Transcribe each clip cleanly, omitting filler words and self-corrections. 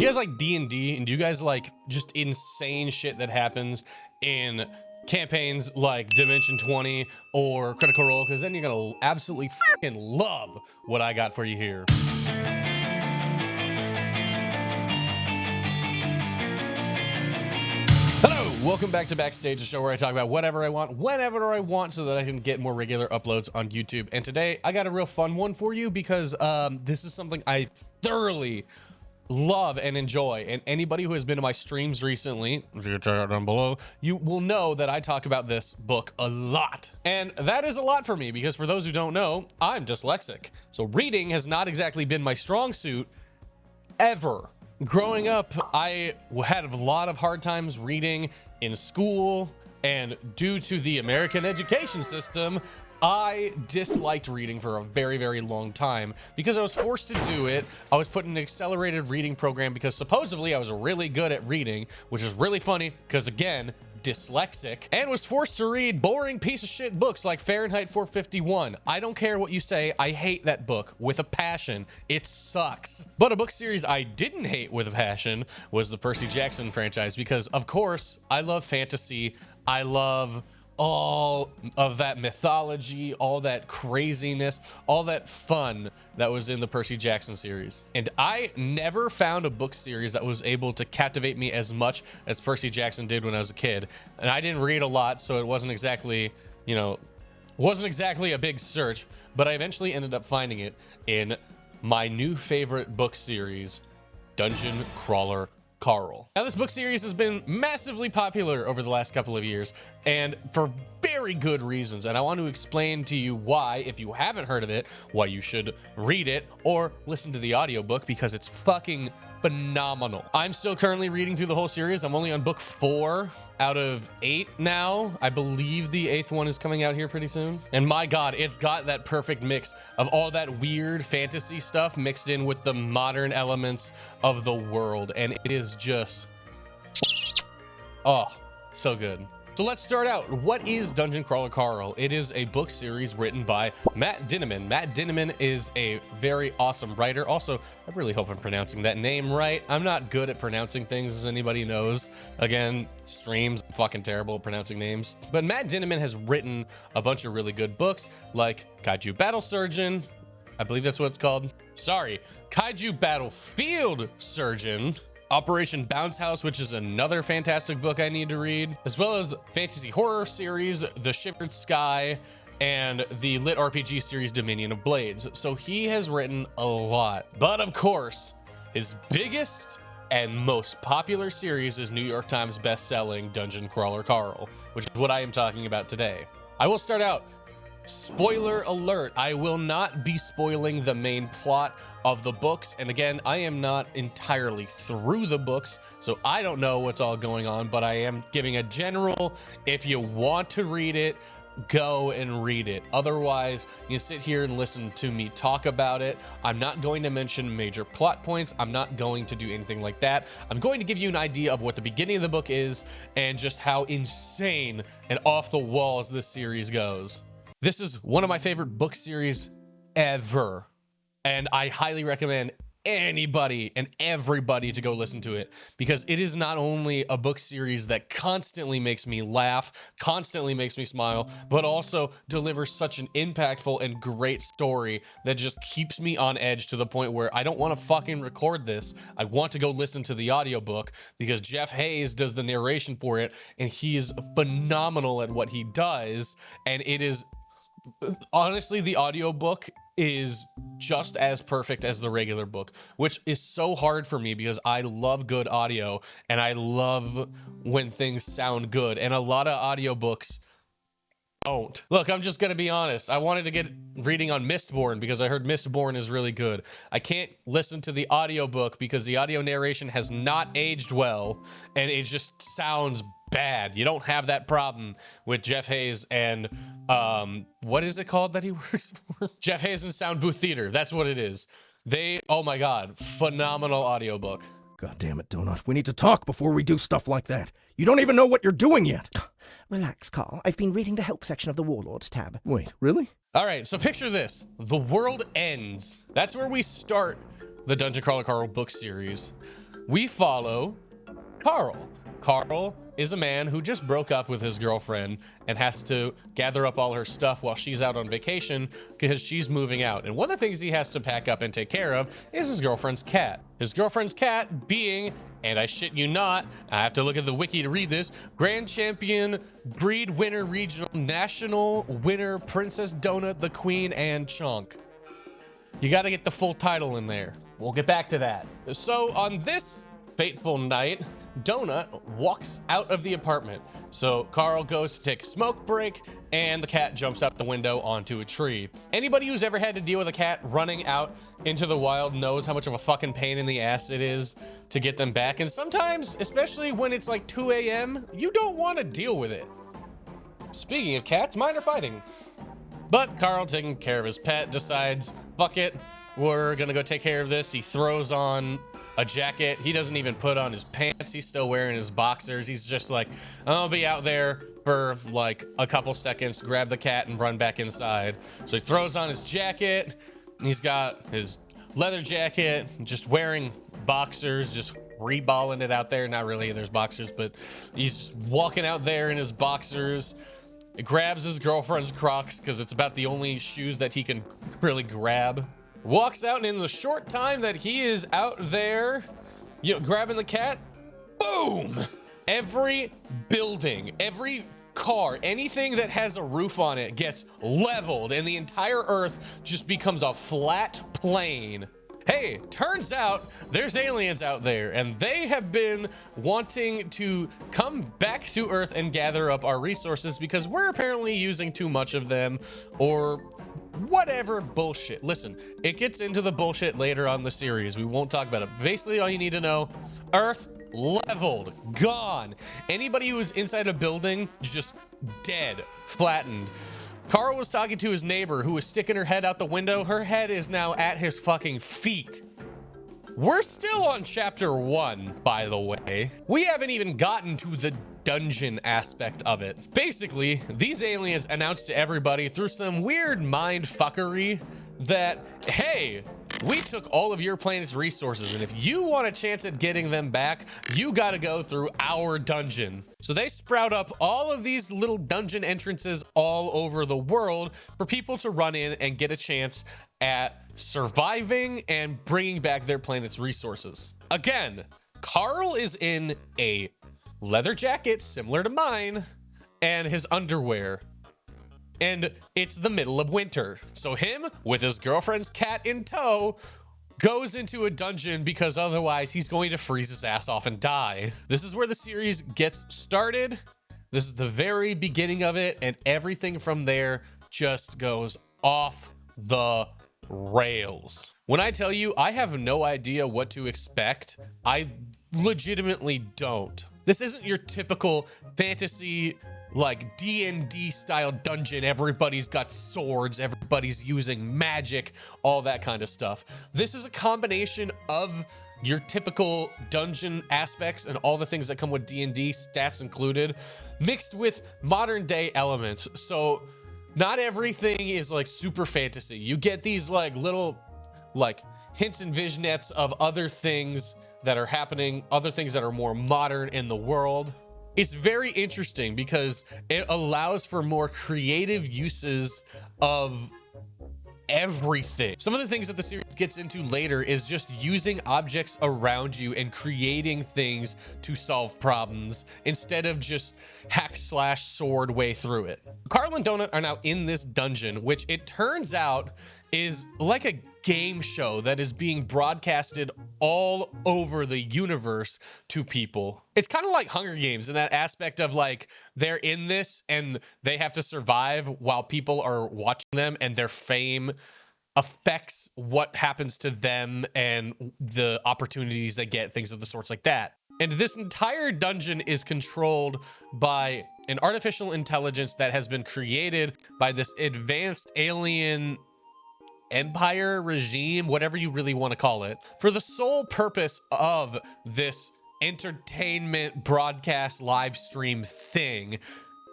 you guys like D&D, and do you guys like just insane shit that happens in campaigns like Dimension 20 or Critical Role? Because then you're gonna absolutely fucking love what I got for you here. Hello, welcome back to Backstage, the show where I talk about whatever I want, whenever I want, so that I can get more regular uploads on YouTube. And today I got a real fun one for you because this is something I thoroughly love and enjoy, and anybody who has been to my streams recently, if you check out down below, you will know that I talk about this book a lot. And that is a lot for me because, for those who don't know, I'm dyslexic, so reading has not exactly been my strong suit ever. Growing up, I had a lot of hard times reading in school, and due to the American education system, I disliked reading for a very, very long time because I was forced to do it. I was put in an accelerated reading program because supposedly I was really good at reading, which is really funny because, again, dyslexic, and was forced to read boring piece of shit books like Fahrenheit 451. I don't care what you say, I hate that book with a passion. It sucks. But a book series I didn't hate with a passion was the Percy Jackson franchise because, of course, I love fantasy. I love all of that mythology, all that craziness, all that fun that was in the Percy Jackson series. And I never found a book series that was able to captivate me as much as Percy Jackson did when I was a kid. And I didn't read a lot, so it wasn't exactly, wasn't exactly a big search, but I eventually ended up finding it in my new favorite book series, Dungeon Crawler Carl. Now, this book series has been massively popular over the last couple of years, and for very good reasons, and I want to explain to you why, if you haven't heard of it, why you should read it or listen to the audiobook, because it's fucking phenomenal. I'm still currently reading through the whole series. I'm only on book 4 out of 8 now. I believe the 8th one is coming out here pretty soon. And my God, it's got that perfect mix of all that weird fantasy stuff mixed in with the modern elements of the world. And it is just, oh, so good. So let's start out. What is Dungeon Crawler Carl? It is a book series written by Matt Dinniman. Matt Dinniman is a very awesome writer. Also, I really hope I'm pronouncing that name right. I'm not good at pronouncing things, as anybody knows. Again, streams, I'm fucking terrible at pronouncing names. But Matt Dinniman has written a bunch of really good books, like Kaiju Battle Surgeon. I believe that's what it's called. Sorry, Kaiju Battlefield Surgeon. Operation Bounce House, which is another fantastic book I need to read, as well as fantasy horror series, The Shivered Sky, and the lit RPG series, Dominion of Blades. So he has written a lot. But of course, his biggest and most popular series is New York Times best-selling Dungeon Crawler Carl, which is what I am talking about today. I will start out. Spoiler alert, I will not be spoiling the main plot of the books. And again, I am not entirely through the books, so I don't know what's all going on, but I am giving a general, if you want to read it, go and read it. Otherwise, you sit here and listen to me talk about it. I'm not going to mention major plot points. I'm not going to do anything like that. I'm going to give you an idea of what the beginning of the book is and just how insane and off the walls this series goes. This is one of my favorite book series ever, and I highly recommend anybody and everybody to go listen to it, because it is not only a book series that constantly makes me laugh, constantly makes me smile, but also delivers such an impactful and great story that just keeps me on edge to the point where I don't want to fucking record this. I want to go listen to the audiobook because Jeff Hayes does the narration for it, and he is phenomenal at what he does, and it is honestly, the audiobook is just as perfect as the regular book, which is so hard for me because I love good audio and I love when things sound good, and a lot of audiobooks don't. Look, I'm just gonna be honest. I wanted to get reading on Mistborn because I heard Mistborn is really good. I can't listen to the audiobook because the audio narration has not aged well and it just sounds bad. You don't have that problem with Jeff Hayes and what is it called that he works for? Jeff Hayes and Sound Booth Theater. That's what it is. Oh my God, phenomenal audiobook. God damn it, Donut. We need to talk before we do stuff like that. You don't even know what you're doing yet. Relax, Carl. I've been reading the help section of the Warlords tab. Wait, really? All right, so picture this. The world ends. That's where we start the Dungeon Crawler Carl book series. we follow Carl. Carl is a man who just broke up with his girlfriend and has to gather up all her stuff while she's out on vacation because she's moving out. And one of the things he has to pack up and take care of is his girlfriend's cat. His girlfriend's cat being, and I shit you not, I have to look at the wiki to read this, Grand Champion, Breed Winner Regional, National Winner, Princess Donut, the Queen, and Chunk. You got to get the full title in there. We'll get back to that. So on this fateful night, Donut walks out of the apartment. So Carl goes to take a smoke break and the cat jumps out the window onto a tree. Anybody who's ever had to deal with a cat running out into the wild knows how much of a fucking pain in the ass it is to get them back. And sometimes, especially when it's like 2 a.m., you don't want to deal with it. Speaking of cats, mine are fighting. But Carl, taking care of his pet, decides, fuck it, we're gonna go take care of this. He throws on a jacket. He doesn't even put on his pants. He's still wearing his boxers. He's just like, I'll be out there for like a couple seconds, grab the cat and run back inside. So he throws on his jacket. He's got his leather jacket, just wearing boxers, just free-balling it out there. Not really, there's boxers, but he's just walking out there in his boxers. He grabs his girlfriend's Crocs because it's about the only shoes that he can really grab. Walks out, and in the short time that he is out there, grabbing the cat, boom! Every building, every car, anything that has a roof on it gets leveled, and the entire earth just becomes a flat plain. Hey, turns out there's aliens out there, and they have been wanting to come back to Earth and gather up our resources because we're apparently using too much of them, or whatever bullshit. Listen, it gets into the bullshit later on the series. We won't talk about it. Basically, all you need to know, Earth leveled, gone. Anybody who is inside a building, just dead, flattened. Carl was talking to his neighbor who was sticking her head out the window. Her head is now at his fucking feet. We're still on chapter 1, by the way. We haven't even gotten to the dungeon aspect of it. Basically, these aliens announced to everybody through some weird mind fuckery that, hey, we took all of your planet's resources, and if you want a chance at getting them back, you gotta go through our dungeon. So they sprout up all of these little dungeon entrances all over the world for people to run in and get a chance at surviving and bringing back their planet's resources. Again, Carl is in a leather jacket similar to mine and his underwear. And it's the middle of winter. So him, with his girlfriend's cat in tow, goes into a dungeon because otherwise he's going to freeze his ass off and die. This is where the series gets started. This is the very beginning of it, and everything from there just goes off the rails. When I tell you I have no idea what to expect, I legitimately don't. This isn't your typical fantasy like D&D style dungeon. Everybody's got swords, everybody's using magic, all that kind of stuff. This is a combination of your typical dungeon aspects and all the things that come with D&D, stats included, mixed with modern day elements. So not everything is like super fantasy. You get these like little like hints and vignettes of other things that are happening, other things that are more modern in the world. It's very interesting because it allows for more creative uses of everything. Some of the things that the series gets into later is just using objects around you and creating things to solve problems instead of just hack/sword way through it. Carl and Donut are now in this dungeon, which it turns out is like a game show that is being broadcasted all over the universe to people. It's kind of like Hunger Games in that aspect of like they're in this and they have to survive while people are watching them, and their fame affects what happens to them and the opportunities they get, things of the sorts like that. And this entire dungeon is controlled by an artificial intelligence that has been created by this advanced alien empire regime, whatever you really want to call it, for the sole purpose of this entertainment broadcast live stream thing.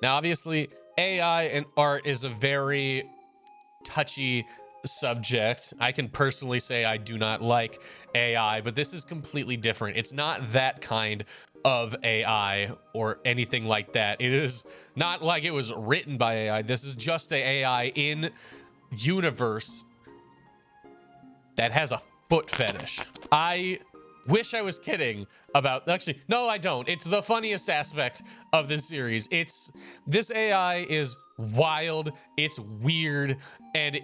Now, obviously, AI and art is a very touchy subject. I can personally say I do not like AI, but this is completely different. It's not that kind of AI or anything like that. It is not like it was written by AI. This is just a AI in universe that has a foot fetish. I wish I was kidding about, actually, no, I don't. It's the funniest aspect of this series. This AI is wild, it's weird, and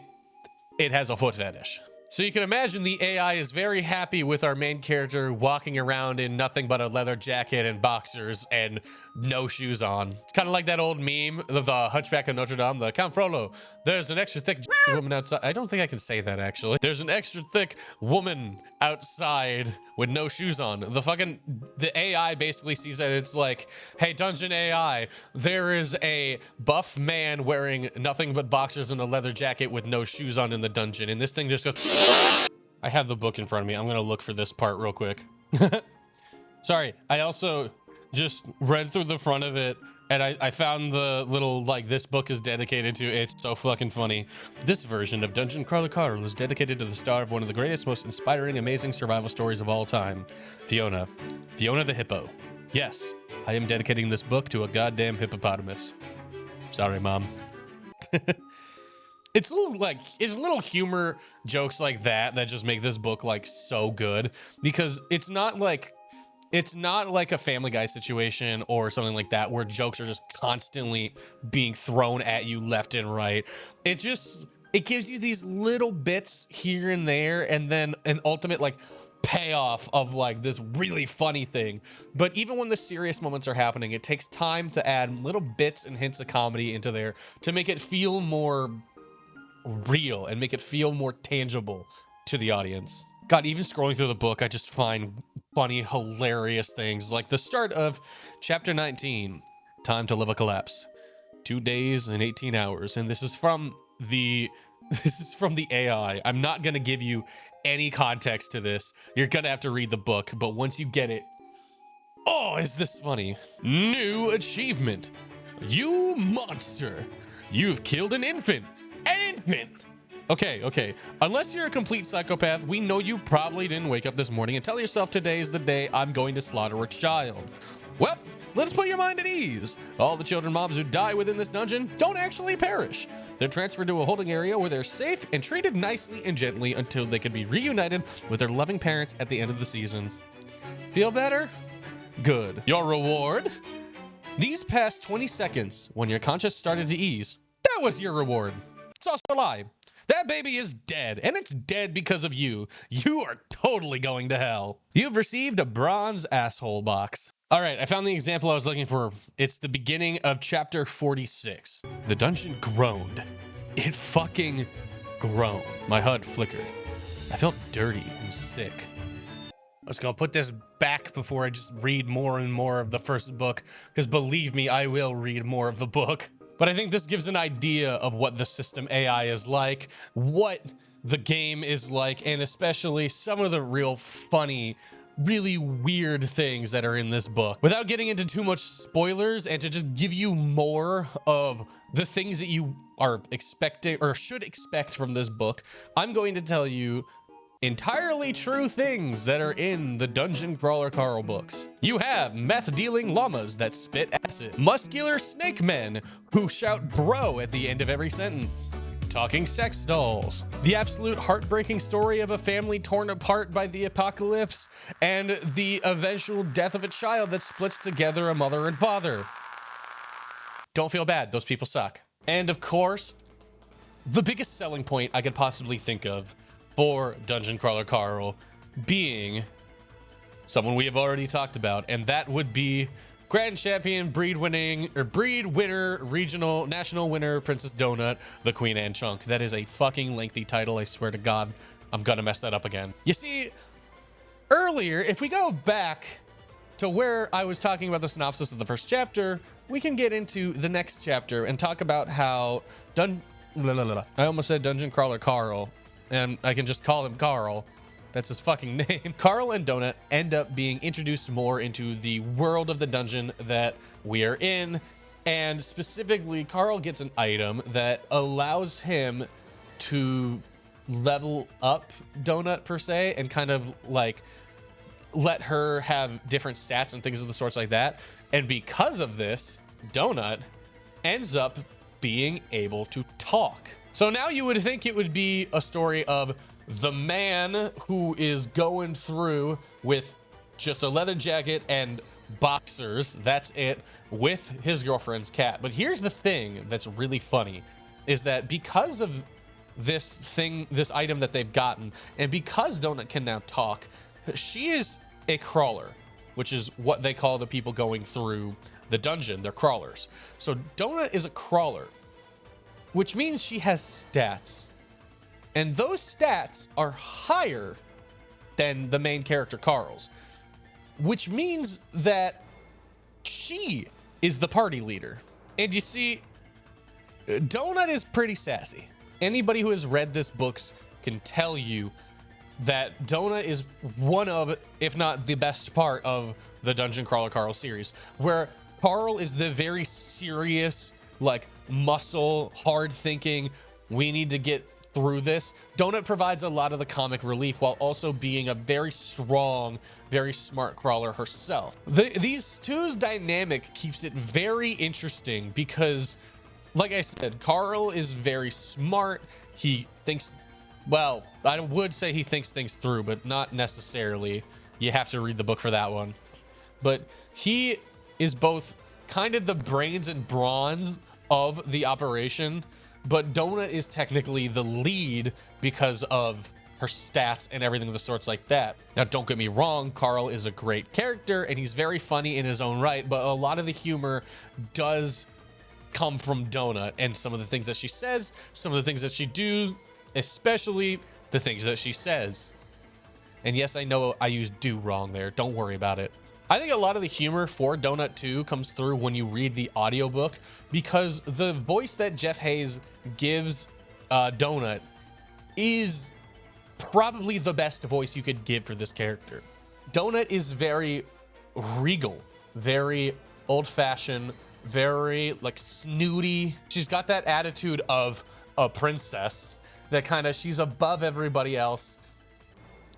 it has a foot fetish. So you can imagine the AI is very happy with our main character walking around in nothing but a leather jacket and boxers and no shoes on. It's kind of like that old meme of the Hunchback of Notre Dame, the Count Frollo. There's an extra thick woman outside. I don't think I can say that, actually. There's an extra thick woman outside with no shoes on. The AI basically sees that it's like, hey, Dungeon AI, there is a buff man wearing nothing but boxers and a leather jacket with no shoes on in the dungeon. And this thing just goes... I have the book in front of me. I'm going to look for this part real quick. Sorry. I also just read through the front of it, and I found the little, like, this book is dedicated to. It's so fucking funny. This version of Dungeon Crawler Carl is dedicated to the star of one of the greatest, most inspiring, amazing survival stories of all time, Fiona. Fiona the Hippo. Yes, I am dedicating this book to a goddamn hippopotamus. Sorry, Mom. It's little humor jokes like that just make this book like so good, because it's not like a Family Guy situation or something like that where jokes are just constantly being thrown at you left and right. It gives you these little bits here and there, and then an ultimate like payoff of like this really funny thing. But even when the serious moments are happening, it takes time to add little bits and hints of comedy into there to make it feel more real and make it feel more tangible to the audience. God, even scrolling through the book, I just find funny, hilarious things like the start of chapter 19, Time to Live a Collapse, 2 days and 18 hours. And this is from the AI. I'm not going to give you any context to this. You're going to have to read the book, but once you get it, oh, is this funny. New achievement. You monster. You've killed an infant. An infant! Okay. Unless you're a complete psychopath, we know you probably didn't wake up this morning and tell yourself today is the day I'm going to slaughter a child. Well, let's put your mind at ease. All the children mobs who die within this dungeon don't actually perish. They're transferred to a holding area where they're safe and treated nicely and gently until they can be reunited with their loving parents at the end of the season. Feel better? Good. Your reward? These past 20 seconds, when your conscience started to ease, that was your reward. It's also a lie. That baby is dead, and it's dead because of you. You are totally going to hell. You've received a bronze asshole box. All right, I found the example I was looking for. It's the beginning of chapter 46. The dungeon groaned. It fucking groaned. My HUD flickered. I felt dirty and sick. I was gonna put this back before I just read more and more of the first book, because believe me, I will read more of the book. But I think this gives an idea of what the system AI is like, what the game is like, and especially some of the real funny, really weird things that are in this book. Without getting into too much spoilers, and to just give you more of the things that you are expecting or should expect from this book, I'm going to tell you entirely true things that are in the Dungeon Crawler Carl books. You have meth-dealing llamas that spit acid, muscular snake men who shout bro at the end of every sentence, talking sex dolls, the absolute heartbreaking story of a family torn apart by the apocalypse, and the eventual death of a child that splits together a mother and father. Don't feel bad, those people suck. And of course, the biggest selling point I could possibly think of for Dungeon Crawler Carl being someone we have already talked about, and that would be Grand Champion, Breed Winner, Regional, National Winner, Princess Donut, the Queen Anne Chunk. That is a fucking lengthy title, I swear to God. I'm gonna mess that up again. You see, earlier, if we go back to where I was talking about the synopsis of the first chapter, we can get into the next chapter and talk about how I almost said Dungeon Crawler Carl, and I can just call him Carl. That's his fucking name. Carl and Donut end up being introduced more into the world of the dungeon that we are in. And specifically, Carl gets an item that allows him to level up Donut per se, and kind of like let her have different stats and things of the sorts like that. And because of this, Donut ends up being able to talk. So now you would think it would be a story of the man who is going through with just a leather jacket and boxers, that's it, with his girlfriend's cat. But here's the thing that's really funny, is that because of this item that they've gotten, and because Donut can now talk, she is a crawler, which is what they call the people going through the dungeon. They're crawlers. So Donut is a crawler, which means she has stats. And those stats are higher than the main character Carl's, which means that she is the party leader. And you see, Donut is pretty sassy. Anybody who has read this books can tell you that Donut is one of, if not the best part of the Dungeon Crawler Carl series, where Carl is the very serious, like muscle, hard thinking, we need to get through this. Donut provides a lot of the comic relief while also being a very strong, very smart crawler herself. These two's dynamic keeps it very interesting because, like I said, Carl is very smart. He thinks, well, I would say he thinks things through, but not necessarily. You have to read the book for that one. But he is both kind of the brains and bronze of the operation, but Donut is technically the lead because of her stats and everything of the sorts like that. Now, don't get me wrong, Carl is a great character and he's very funny in his own right, but a lot of the humor does come from Donut and some of the things that she says, some of the things that she do, especially the things that she says. And yes, I know I used do wrong there. Don't worry about it. I think a lot of the humor for Donut 2 comes through when you read the audiobook, because the voice that Jeff Hayes gives Donut is probably the best voice you could give for this character. Donut is very regal, very old-fashioned, very like snooty. She's got that attitude of a princess, that kind of, she's above everybody else,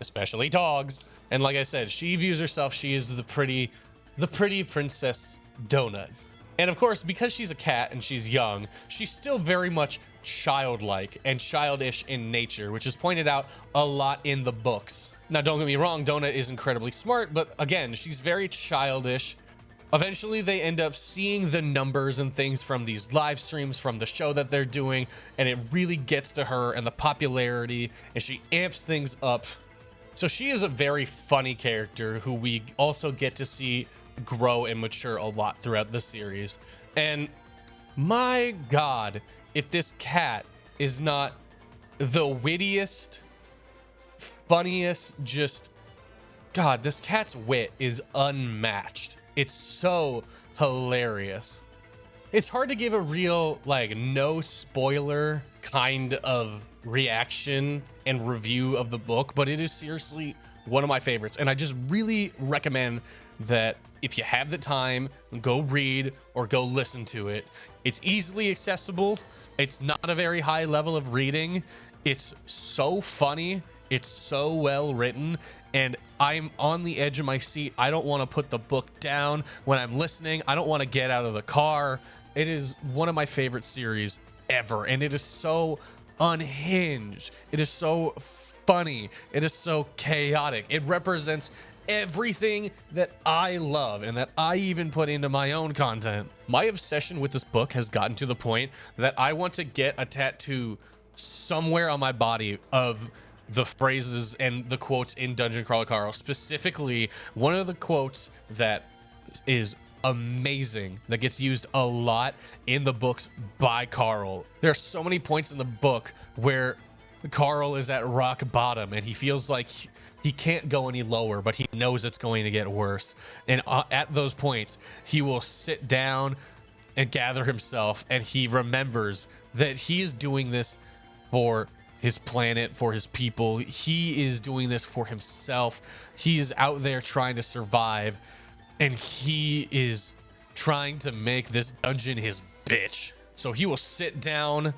especially dogs. And like I said, she views herself, she is the pretty princess Donut. And of course, because she's a cat and she's young, she's still very much childlike and childish in nature, which is pointed out a lot in the books. Now, don't get me wrong, Donut is incredibly smart, but again, she's very childish. Eventually, they end up seeing the numbers and things from these live streams from the show that they're doing, and it really gets to her and the popularity, and she amps things up. So she is a very funny character who we also get to see grow and mature a lot throughout the series. And my God, if this cat is not the wittiest, funniest, just, God, this cat's wit is unmatched. It's so hilarious. It's hard to give a real, like, no spoiler kind of reaction and review of the book, but it is seriously one of my favorites. And I just really recommend that if you have the time, go read or go listen to it. It's easily accessible. It's not a very high level of reading. It's so funny. It's so well written, and I'm on the edge of my seat. I don't want to put the book down when I'm listening. I don't want to get out of the car. It is one of my favorite series ever, and it is so unhinged. It is so funny. It is so chaotic. It represents everything that I love and that I even put into my own content. My obsession with this book has gotten to the point that I want to get a tattoo somewhere on my body of the phrases and the quotes in Dungeon Crawler Carl. Specifically, one of the quotes that is amazing, that gets used a lot in the books by Carl. There are so many points in the book where Carl is at rock bottom and he feels like he can't go any lower, but he knows it's going to get worse. And at those points, he will sit down and gather himself, and he remembers that he is doing this for his planet, for his people. He is doing this for himself. He's out there trying to survive, and he is trying to make this dungeon his bitch. So he will sit down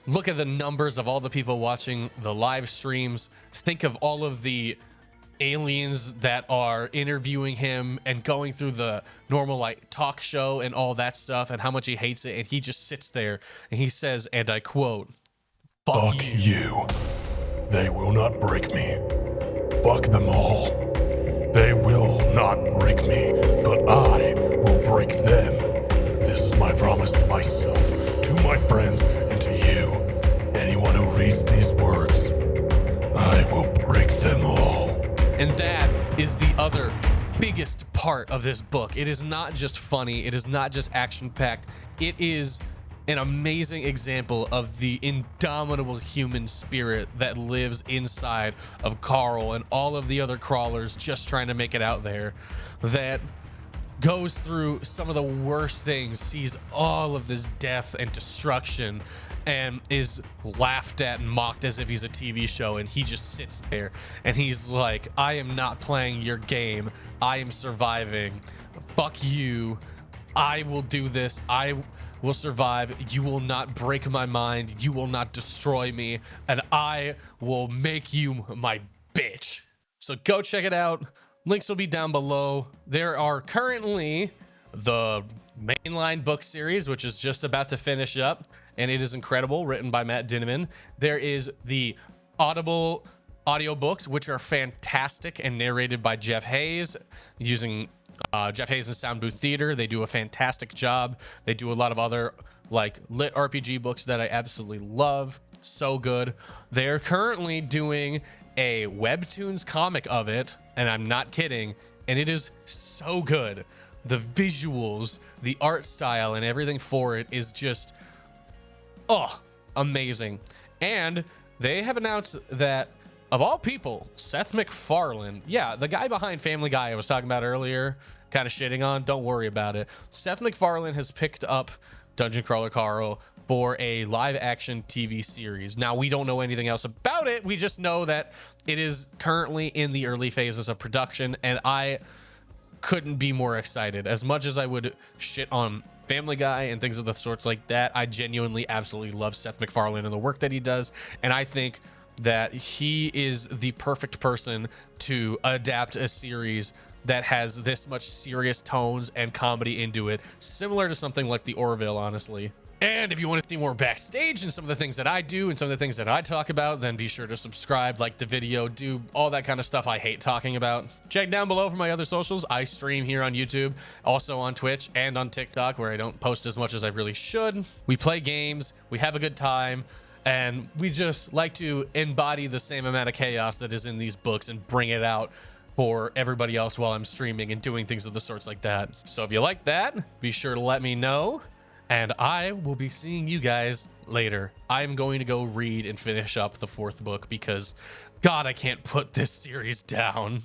look at the numbers of all the people watching the live streams. Think of all of the aliens that are interviewing him and going through the normal like talk show and all that stuff, and how much he hates it. And he just sits there and he says, and I quote, "Fuck you. They will not break me. Fuck them all. They will not break me, but I will break them. This is my promise to myself, to my friends, and to you. Anyone who reads these words, I will break them all." And that is the other biggest part of this book. It is not just funny. It is not just action-packed. It is an amazing example of the indomitable human spirit that lives inside of Carl and all of the other crawlers just trying to make it out there, that goes through some of the worst things, sees all of this death and destruction, and is laughed at and mocked as if he's a TV show. And he just sits there and he's like, I am not playing your game. I am surviving. Fuck you. I will do this. I will survive. You will not break my mind. You will not destroy me. And I will make you my bitch. So go check it out. Links will be down below. There are currently the mainline book series, which is just about to finish up, and it is incredible, written by Matt Dinniman. There is the Audible audiobooks, which are fantastic and narrated by Jeff Hayes, using Jeff Hayes and Sound Booth Theater. They do a fantastic job. They do a lot of other like lit RPG books that I absolutely love. So good. They're currently doing a webtoons comic of it, and I'm not kidding, and it is so good. The visuals, the art style, and everything for it is just amazing. And they have announced that, of all people, Seth MacFarlane, yeah, the guy behind Family Guy I was talking about earlier, kind of shitting on, don't worry about it. Seth MacFarlane has picked up Dungeon Crawler Carl for a live action TV series. Now, we don't know anything else about it. We just know that it is currently in the early phases of production, and I couldn't be more excited. As much as I would shit on Family Guy and things of the sorts like that, I genuinely absolutely love Seth MacFarlane and the work that he does, and I think that he is the perfect person to adapt a series that has this much serious tones and comedy into it, similar to something like The Orville, honestly. And if you want to see more backstage and some of the things that I do and some of the things that I talk about, then be sure to subscribe, like the video, do all that kind of stuff I hate talking about. Check down below for my other socials. I stream here on YouTube, also on Twitch and on TikTok, where I don't post as much as I really should. We play games, we have a good time, and we just like to embody the same amount of chaos that is in these books and bring it out for everybody else while I'm streaming and doing things of the sorts like that. So if you like that, be sure to let me know. And I will be seeing you guys later. I'm going to go read and finish up the 4th book because, God, I can't put this series down.